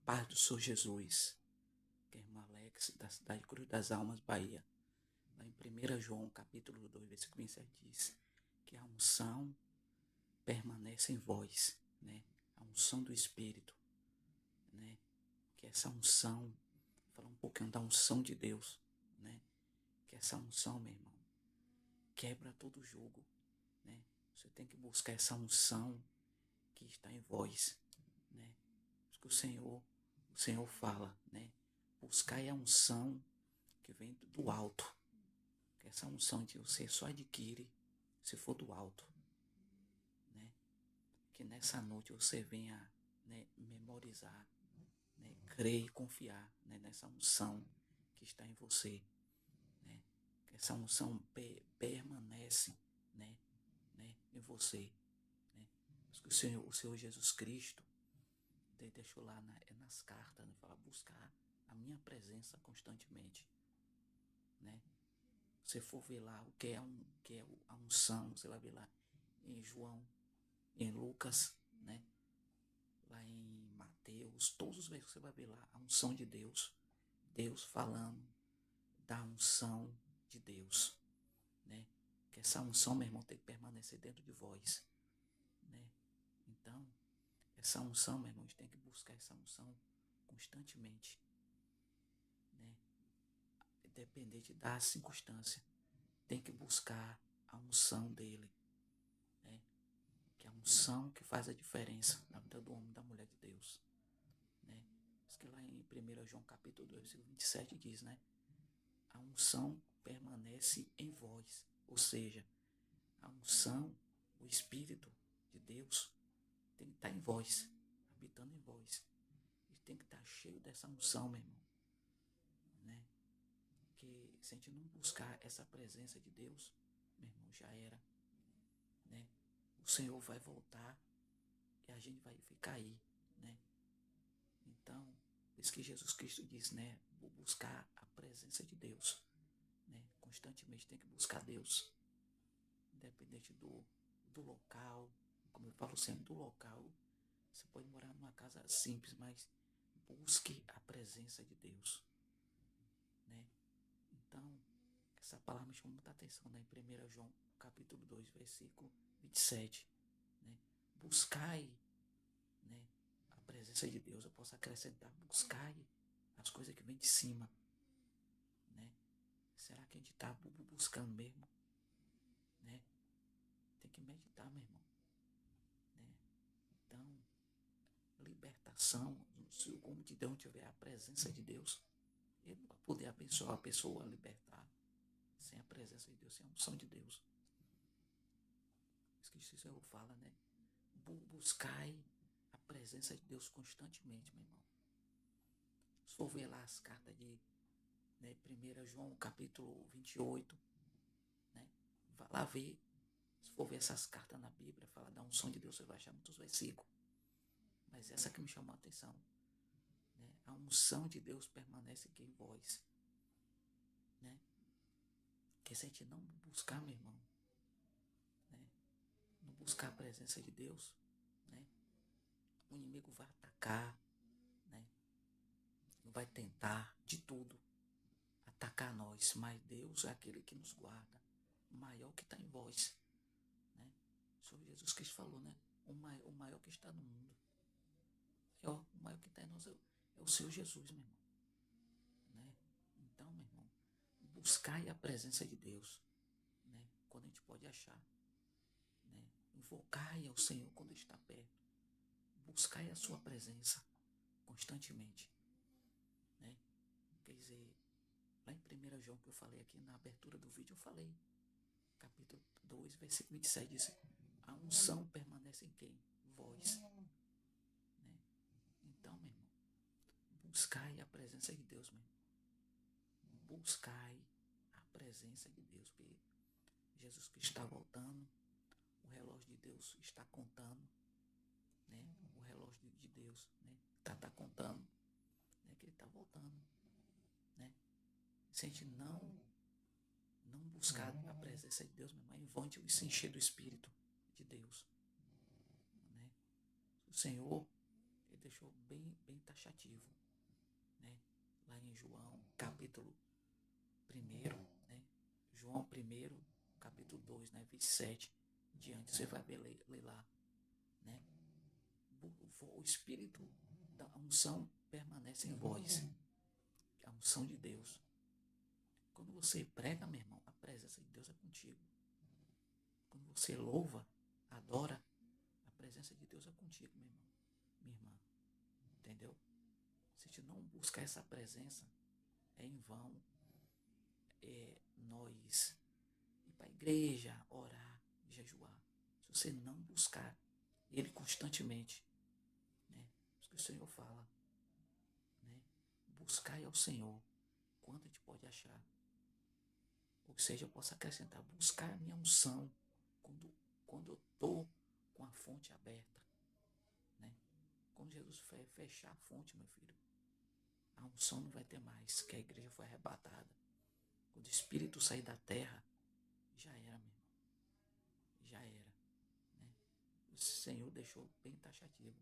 Paz do Senhor Jesus, que é irmã Alex, da cidade de Cruz das Almas, Bahia. Lá em 1 João, capítulo 2, versículo 27, diz que a unção permanece em vós, né? A unção do Espírito, né? Que essa unção, falar um pouquinho da unção de Deus, né? Que essa unção, meu irmão, quebra todo jugo, né? Você tem que buscar essa unção que está em vós, né? Isso que o Senhor fala, né? Buscai a unção que vem do alto. Que essa unção de você só adquire se for do alto, né? Que nessa noite você venha, né, memorizar, né, crer e confiar, né, nessa unção que está em você, né? Que essa unção permanece, né, em você, né? Que o Senhor Jesus Cristo deixou lá nas cartas, né, fala, buscar a minha presença constantemente, né? Se for ver lá o que é, a unção, você vai ver lá em João, em Lucas, né? Lá em Mateus, todos os versículos você vai ver lá a unção de Deus. Deus falando da unção de Deus, né? Que essa unção, meu irmão, tem que permanecer dentro de vós, né? Então, essa unção, meu irmão, a gente tem que buscar essa unção constantemente, né? Independente da circunstância, tem que buscar a unção dele, né? Que é a unção que faz a diferença na vida do homem e da mulher de Deus, né? Isso que lá em 1 João capítulo 2, versículo 27 diz, né? A unção permanece em vós, ou seja, a unção, o Espírito de Deus tem que estar em vós, habitando em vós. E tem que estar cheio dessa unção, meu irmão, né? Que se a gente não buscar essa presença de Deus, meu irmão, já era, né? O Senhor vai voltar e a gente vai ficar aí, né? Então, isso que Jesus Cristo diz, né? Buscar a presença de Deus, né? Constantemente tem que buscar Deus, independente do local. Como eu falo sempre, do local. Você pode morar numa casa simples, mas busque a presença de Deus, né? Então, essa palavra me chamou muita atenção, né? Em 1 João, capítulo 2, versículo 27, né? Buscai, né, a presença de Deus. Eu posso acrescentar, buscai as coisas que vêm de cima, né? Será que a gente está buscando mesmo, né? Tem que meditar, meu irmão, né? Então, libertação, se o homem de Deus não tiver a presença de Deus, ele não vai poder abençoar a pessoa a libertar sem a presença de Deus, sem a unção de Deus. Isso que o Senhor fala, né? Buscai a presença de Deus constantemente, meu irmão. Se for ver lá as cartas de, né, 1 João, capítulo 28, né? Vai lá ver. Se for ver essas cartas na Bíblia, fala da unção de Deus, você vai achar muitos versículos. Mas essa que me chamou a atenção, né? A unção de Deus permanece aqui em vós, né? Porque se a gente não buscar, meu irmão, né? Não buscar a presença de Deus, né? O inimigo vai atacar, né? Vai tentar de tudo atacar nós, mas Deus é aquele que nos guarda, o maior que está em vós, né? O Senhor Jesus Cristo falou, né? O maior que está no mundo, o maior que está em nós é o Senhor Jesus, meu irmão, né? Então, meu irmão, buscai a presença de Deus, né? Quando a gente pode achar, né? Invocai ao Senhor quando está perto, buscai a sua presença constantemente, né? Quer dizer, lá em 1 João que eu falei aqui na abertura do vídeo, eu falei, capítulo 2, versículo 27, diz, a unção permanece em quem? Vós, né? Então, meu irmão, buscai a presença de Deus, meu irmão. Buscai a presença de Deus, porque Jesus Cristo está voltando, o relógio de Deus está contando, né? O relógio de Deus, né? Tá contando, né? Que ele está voltando, né? Se a gente não buscar a presença de Deus, meu irmão, é em vão a gente se encher do Espírito de Deus, né? O Senhor, ele deixou bem taxativo, né? Lá em João, capítulo 1, né? João 1, capítulo 2, né? 27, diante, você vai ler lá, né? O Espírito da unção permanece em vós, a unção de Deus. Quando você prega, meu irmão, a presença de Deus é contigo. Quando você louva, adora, a presença de Deus é contigo, meu irmão, minha irmã. Entendeu? Se a gente não buscar essa presença, é em vão nós ir para a igreja, orar, jejuar. Se você não buscar Ele constantemente, né? Isso que o Senhor fala, né? Buscai ao Senhor quanto a gente pode achar. Ou seja, eu posso acrescentar, buscar a minha unção quando eu estou com a fonte aberta, né? Quando Jesus fechar a fonte, meu filho, a unção não vai ter mais, que a igreja foi arrebatada. Quando o Espírito sair da terra, já era, meu irmão. Já era, né? O Senhor deixou bem taxativo.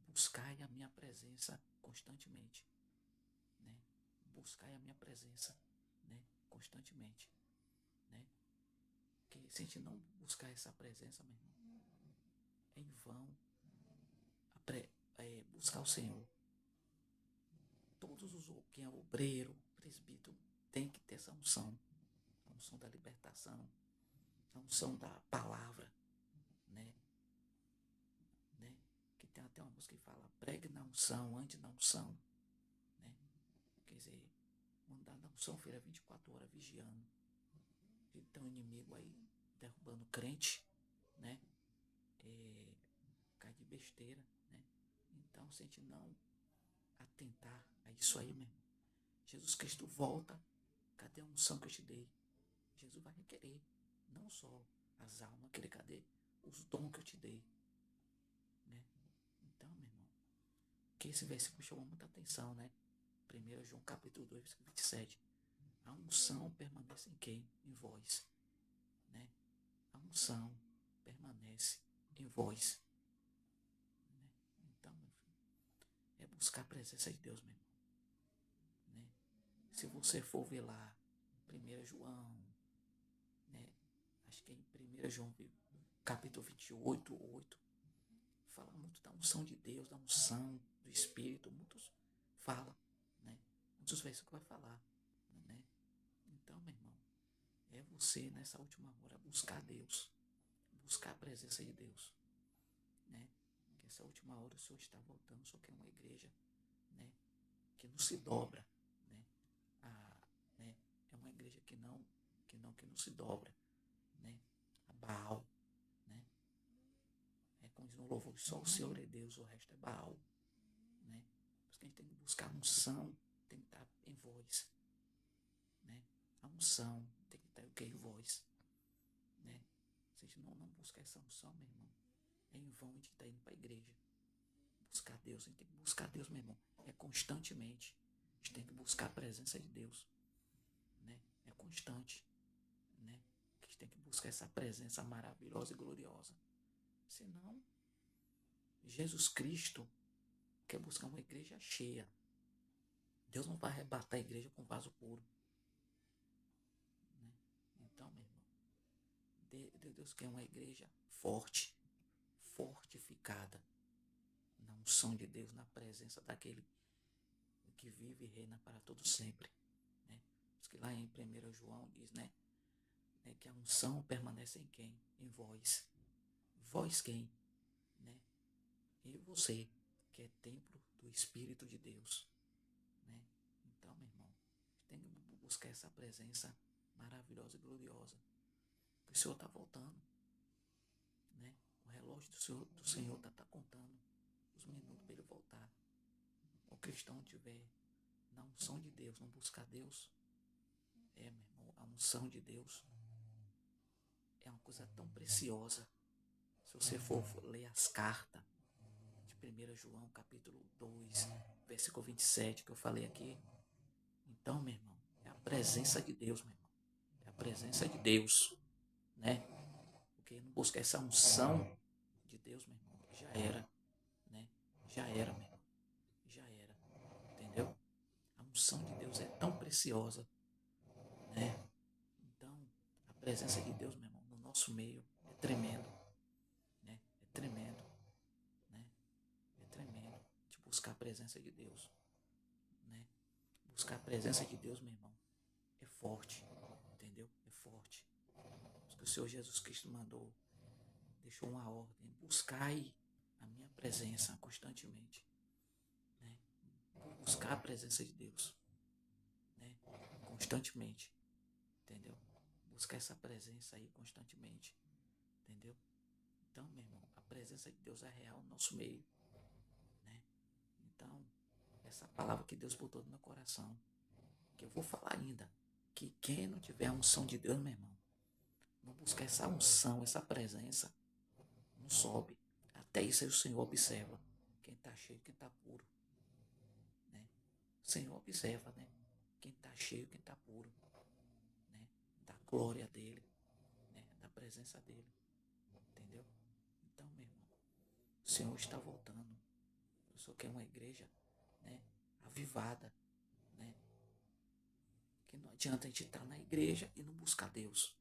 Buscai a minha presença constantemente, né? Buscai a minha presença, né? Constantemente, né? Porque se a gente não buscar essa presença, meu irmão, é em vão buscar o Senhor. Todos os quem é obreiro, presbítero, tem que ter essa unção. A unção da libertação, a unção da palavra, né? Que tem até uma música que fala, pregue na unção, ande na unção, né? Quer dizer, andar na unção, filho, é 24 horas vigiando. E tem um inimigo aí derrubando crente, né? Cai de besteira, né? Então, se a gente não atentar a isso aí, mesmo, Jesus Cristo volta, cadê a unção que eu te dei? Jesus vai requerer, não só as almas, querer cadê os dons que eu te dei, né? Então, meu irmão, que esse versículo chamou muita atenção, né? 1 João capítulo 2, versículo 27. A unção permanece em quem? Em vós, né? A unção permanece em vós, né? Então, meu filho, é buscar a presença de Deus, meu irmão, né? Se você for ver lá 1 João, né? Acho que é em 1 João capítulo 28, 8, fala muito da unção de Deus, da unção do Espírito, muitos falam, né? Muitos versículos vai falar, né? Então, meu irmão, é você nessa última hora buscar Deus, buscar a presença de Deus, né? Que essa última hora o Senhor está voltando, o Senhor quer uma igreja, né? Que não se dobra, né? Né? É uma igreja que não se dobra, né? A Baal, né? É como diz no louvor, só o Senhor é Deus, o resto é Baal, né? Por isso que a gente tem que buscar a unção, tem que estar em voz, né? A unção tem que estar em voz, né? Se a gente não buscar essa unção, meu irmão, é em vão a gente está indo para a igreja. Buscar Deus, a gente tem que buscar Deus, meu irmão. É constantemente. A gente tem que buscar a presença de Deus, né? É constante, né? A gente tem que buscar essa presença maravilhosa e gloriosa. Senão, Jesus Cristo quer buscar uma igreja cheia. Deus não vai arrebatar a igreja com vaso puro, né? Então, meu irmão, Deus quer uma igreja forte, fortificada na unção de Deus, na presença daquele que vive e reina para todo sempre, né? Porque que lá em 1 João diz, né, que a unção permanece em quem? Em vós. Vós quem? Né? E você, que é templo do Espírito de Deus, né? Então, meu irmão, tem que buscar essa presença maravilhosa e gloriosa. Porque o Senhor está voltando, né? O relógio do Senhor tá contando os minutos para ele voltar. O cristão tiver na unção de Deus, não buscar Deus, meu irmão, a unção de Deus é uma coisa tão preciosa. Se você for ler as cartas de 1 João, capítulo 2, versículo 27, que eu falei aqui, então, meu irmão, é a presença de Deus, meu irmão. É a presença de Deus, né? Porque não busca essa unção de Deus, meu irmão, já era, né? Já era, meu irmão. Já era. Deus é tão preciosa, né? Então, a presença de Deus, meu irmão, no nosso meio é tremendo, né? É tremendo, né? É tremendo de buscar a presença de Deus, né? Buscar a presença de Deus, meu irmão, é forte, entendeu? É forte. Porque o Senhor Jesus Cristo deixou uma ordem: buscai a minha presença constantemente, né? Buscar a presença de Deus, né? Constantemente, entendeu? Buscar essa presença aí constantemente, entendeu? Então, meu irmão, a presença de Deus é real no nosso meio, né? Então, essa palavra que Deus botou no meu coração, que eu vou falar ainda, que quem não tiver a unção de Deus, meu irmão, não buscar essa unção, essa presença, não sobe. Até isso aí o Senhor observa quem está cheio, quem está puro, né? O Senhor observa, né? Quem está cheio, quem está puro, né? Da glória dele, né? Da presença dele, entendeu? Então, meu irmão, o Senhor está voltando. Eu só quero uma igreja, né? Avivada, né? Que não adianta a gente estar na igreja e não buscar Deus.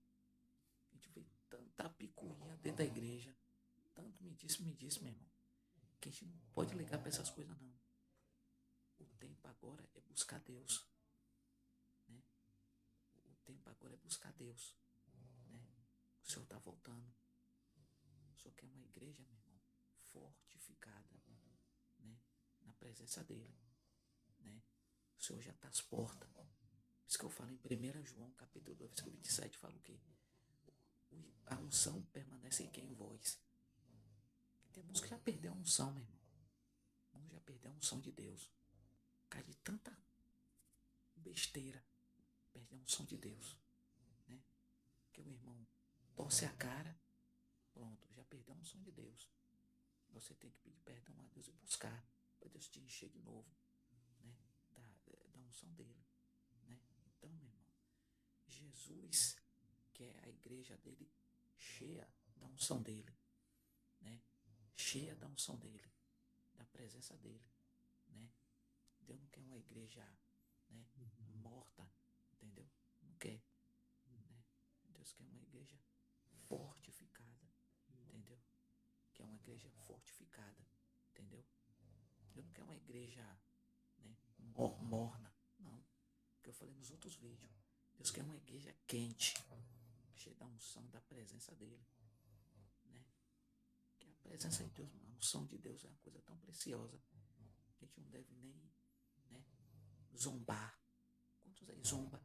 A gente vê tanta picuinha dentro da igreja, tanto me disse, meu irmão, que a gente não pode ligar para essas coisas, não. O tempo agora é buscar Deus, né? O tempo agora é buscar Deus, né? O Senhor está voltando. Só que é uma igreja, meu irmão, fortificada, né? Na presença dele, né? O Senhor já está às portas. Por isso que eu falo em 1 João, capítulo 2, versículo 27, falo que a unção permanece em quem? Em vós. Tem uns que já perdeu a unção, meu irmão. Uns já perdeu a unção de Deus. Cai de tanta besteira, perde a unção de Deus, né? Que o irmão torce a cara, pronto, já perdeu a unção de Deus. Você tem que pedir perdão a Deus e buscar para Deus te encher de novo, né? Da unção dele, né? Então, meu irmão, Jesus quer a igreja dele cheia da unção dele, né? Cheia da unção dele, da presença dele, né? Deus não quer uma igreja, né, morta, entendeu? Não quer, né? Deus quer uma igreja fortificada, entendeu? Quer uma igreja fortificada, entendeu? Deus não quer uma igreja, né, morna, não. Que eu falei nos outros vídeos. Deus quer uma igreja quente, cheia da unção, da presença dele, né? Que a presença de Deus, a unção de Deus é uma coisa tão preciosa que a gente não deve nem, né, zombar. Quantos aí zomba?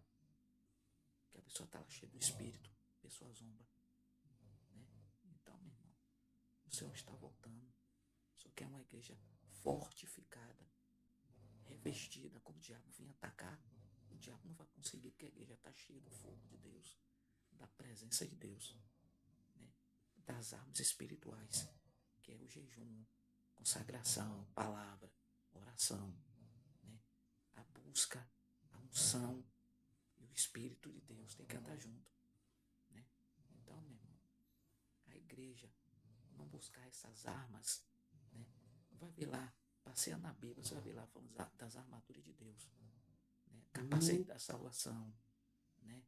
Que a pessoa está lá cheia do Espírito, a pessoa zomba, né? Então, meu irmão, o Senhor está voltando. Só que é uma igreja fortificada, revestida. Quando o diabo vir atacar, o diabo não vai conseguir, porque a igreja está cheia do fogo de Deus, da presença de Deus, né? Das armas espirituais, que é o jejum, consagração, palavra, oração, né? A busca, a unção e o Espírito de Deus tem que andar junto, né? Então, meu irmão, a igreja não buscar essas armas, né? Vai ver lá, passeia na Bíblia, você vai ver lá falando das armaduras de Deus, né? Capacete da salvação, né?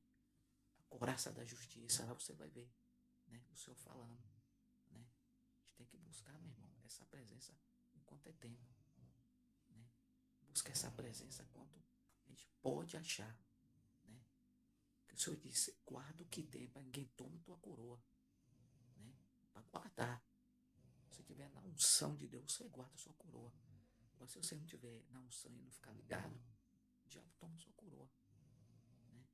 A couraça da justiça, lá você vai ver, né? O Senhor falando, né? A gente tem que buscar, meu irmão, essa presença enquanto é tempo, né? Busca essa presença quanto a gente pode achar, né? Que o Senhor disse, guarda o que tem para ninguém tome tua coroa, né? Para guardar. Se tiver na unção de Deus, você guarda a sua coroa. Mas se você não tiver na unção e não ficar ligado, o diabo toma sua coroa, né?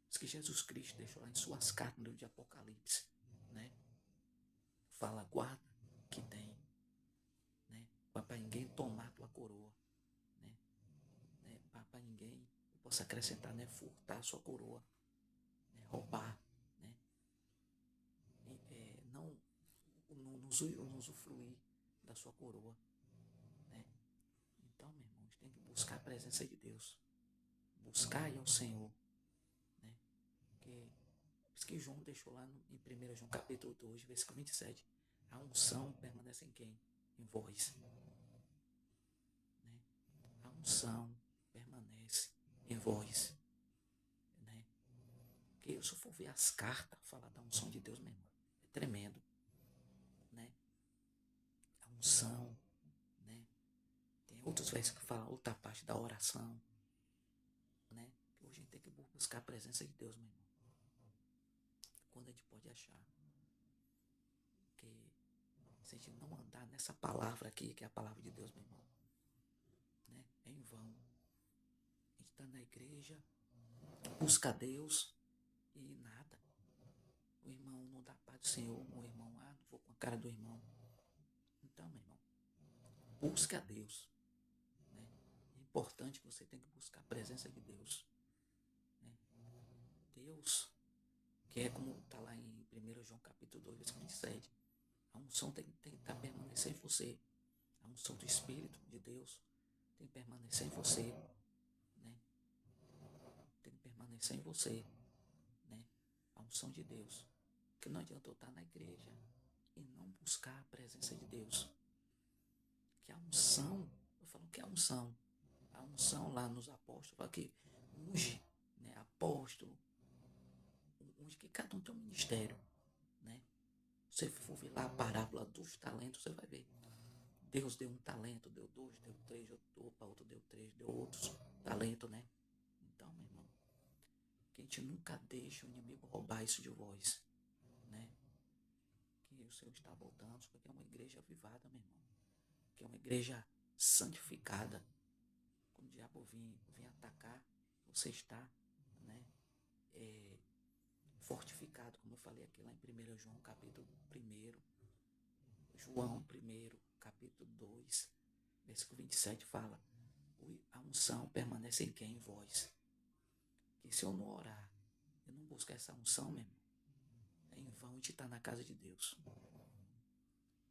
Isso que Jesus Cristo deixou lá em suas cartas no livro de Apocalipse, né? Fala, guarda que tem, né? Para ninguém tomar tua coroa, né? Para ninguém possa acrescentar, né? Furtar a sua coroa, né? Roubar, né? Não usufruir da sua coroa, né? Então, meu irmão, a gente tem que buscar a presença de Deus. Buscar ao Senhor, né? Porque isso que João deixou lá em 1 João capítulo 2, versículo 27. A unção permanece em quem? Em vós, né? A unção permanece, em vós, né? Porque se eu for ver as cartas, falar da unção de Deus, meu irmão, é tremendo, né? A unção, né? Tem outros versos que falam outra parte da oração, né? Que hoje a gente tem que buscar a presença de Deus, meu irmão. Quando a gente pode achar que se a gente não andar nessa palavra aqui, que é a palavra de Deus, meu irmão, né? É em vão. A gente está na igreja, busca a Deus e nada. O irmão não dá paz do Senhor, o irmão, não vou com a cara do irmão. Então, meu irmão, busca a Deus, né? É importante que você tem que buscar a presença de Deus, né? Deus, que é como está lá em 1 João capítulo 2, versículo 27, a unção tem que estar permanecer em você. A unção do Espírito de Deus tem que permanecer em você, né? Tem que permanecer em você, né? A unção de Deus. Porque não adianta eu estar na igreja e não buscar a presença de Deus. Que a unção, eu falo que a unção lá nos apóstolos, fala que unge, né? Apóstolo, unge que cada um tem um ministério, né? Se você for ver lá a parábola dos talentos, você vai ver. Deus deu um talento, deu dois, deu três, outro deu três, deu outros talentos, né? Então, meu irmão, que a gente nunca deixe o inimigo roubar isso de vós, né? Que o Senhor está voltando, porque é uma igreja avivada, meu irmão. Que é uma igreja santificada. Quando o diabo vir atacar, você está, né, fortificado, como eu falei aqui lá em 1 João, capítulo 1, João 1, capítulo 2, versículo 27 fala, a unção permanece em quem? Em vós. Que se eu não orar, eu não buscar essa unção, meu irmão, é em vão de estar na casa de Deus.